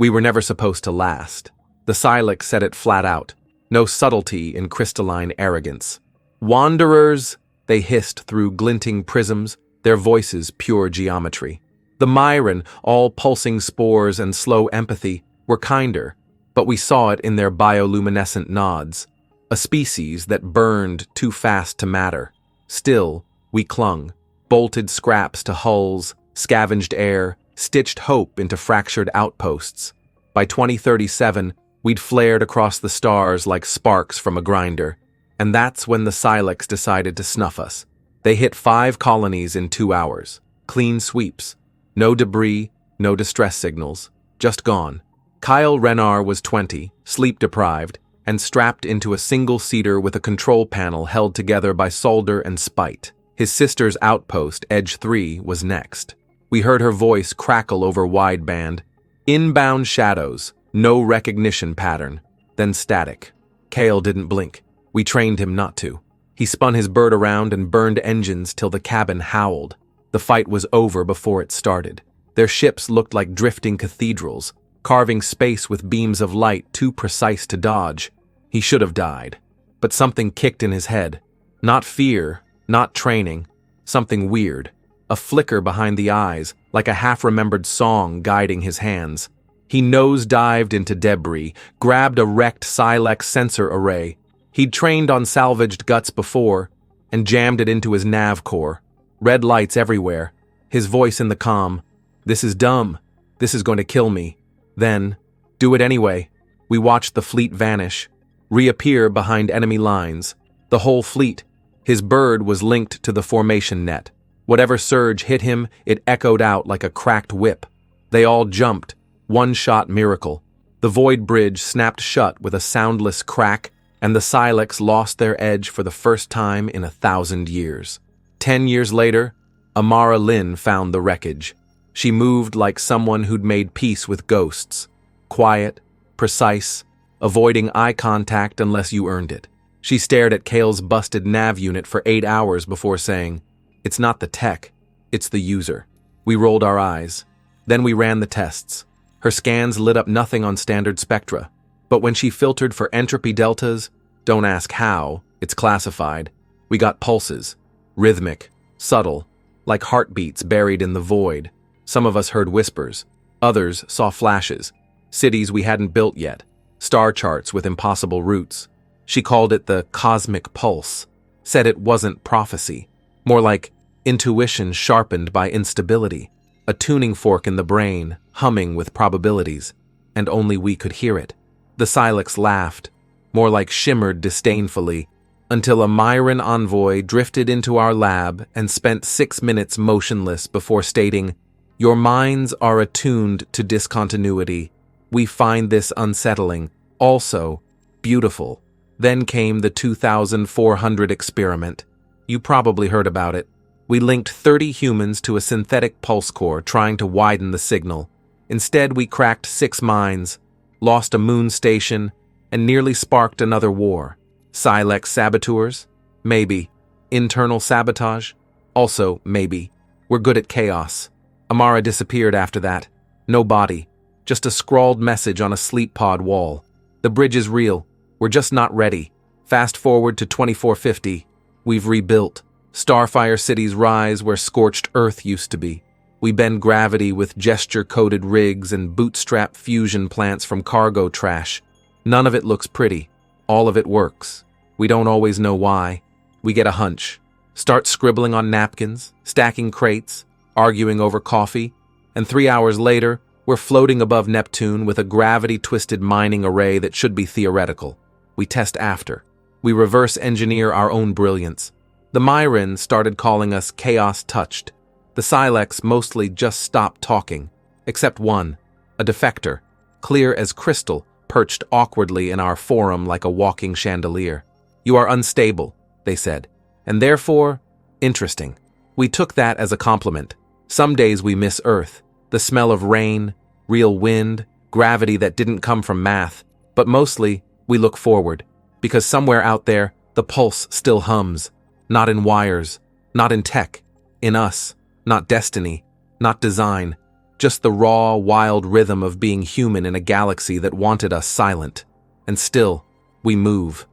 We were never supposed to last. The Silex said it flat out. No subtlety in crystalline arrogance. Wanderers, they hissed through glinting prisms, their voices pure geometry. The Myron, all pulsing spores and slow empathy, were kinder, but we saw it in their bioluminescent nods. A species that burned too fast to matter. Still, we clung, bolted scraps to hulls, scavenged air, stitched hope into fractured outposts. By 2037, we'd flared across the stars like sparks from a grinder, and that's when the Silex decided to snuff us. They hit 5 colonies in 2 hours. Clean sweeps. No debris, no distress signals. Just gone. Kyle Rennar was 20, sleep-deprived, and strapped into a single-seater with a control panel held together by solder and spite. His sister's outpost, Edge 3, was next. We heard her voice crackle over wideband. Inbound shadows, no recognition pattern, then static. Kale didn't blink. We trained him not to. He spun his bird around and burned engines till the cabin howled. The fight was over before it started. Their ships looked like drifting cathedrals, carving space with beams of light too precise to dodge. He should have died. But something kicked in his head. Not fear, not training. Something weird. A flicker behind the eyes, like a half-remembered song guiding his hands. He nose-dived into debris, grabbed a wrecked Silex sensor array. He'd trained on salvaged guts before, and jammed it into his nav core. Red lights everywhere. His voice in the comm. "This is dumb. This is going to kill me." Then, "Do it anyway." We watched the fleet vanish, reappear behind enemy lines. The whole fleet. His bird was linked to the formation net. Whatever surge hit him, it echoed out like a cracked whip. They all jumped. One-shot miracle. The void bridge snapped shut with a soundless crack, and the Silex lost their edge for the first time in 1,000 years. 10 years later, Amara Lynn found the wreckage. She moved like someone who'd made peace with ghosts. Quiet, precise, avoiding eye contact unless you earned it. She stared at Kale's busted nav unit for 8 hours before saying, "It's not the tech, it's the user." We rolled our eyes. Then we ran the tests. Her scans lit up nothing on standard spectra. But when she filtered for entropy deltas, don't ask how, it's classified, we got pulses. Rhythmic, subtle, like heartbeats buried in the void. Some of us heard whispers. Others saw flashes. Cities we hadn't built yet. Star charts with impossible routes. She called it the cosmic pulse. Said it wasn't prophecy. More like intuition sharpened by instability. A tuning fork in the brain, humming with probabilities. And only we could hear it. The Silex laughed. More like shimmered disdainfully. Until a Myron envoy drifted into our lab and spent 6 minutes motionless before stating, "Your minds are attuned to discontinuity. We find this unsettling. Also, beautiful." Then came the 2400 experiment. You probably heard about it. We linked 30 humans to a synthetic pulse core trying to widen the signal. Instead, we cracked 6 mines, lost a moon station, and nearly sparked another war. Silex saboteurs? Maybe. Internal sabotage? Also, maybe. We're good at chaos. Amara disappeared after that. No body. Just a scrawled message on a sleep pod wall. The bridge is real. We're just not ready. Fast forward to 2450. We've rebuilt. Starfire cities rise where scorched earth used to be. We bend gravity with gesture-coded rigs and bootstrap fusion plants from cargo trash. None of it looks pretty. All of it works. We don't always know why. We get a hunch. Start scribbling on napkins, stacking crates, arguing over coffee, and 3 hours later, we're floating above Neptune with a gravity-twisted mining array that should be theoretical. We test after. We reverse engineer our own brilliance. The Myron started calling us chaos-touched. The Silex mostly just stopped talking, except one, a defector, clear as crystal, perched awkwardly in our forum like a walking chandelier. "You are unstable," they said, "and therefore, interesting." We took that as a compliment. Some days we miss Earth, the smell of rain, real wind, gravity that didn't come from math, but mostly we look forward, because somewhere out there, the pulse still hums, not in wires, not in tech, in us, not destiny, not design, just the raw, wild rhythm of being human in a galaxy that wanted us silent. And still, we move,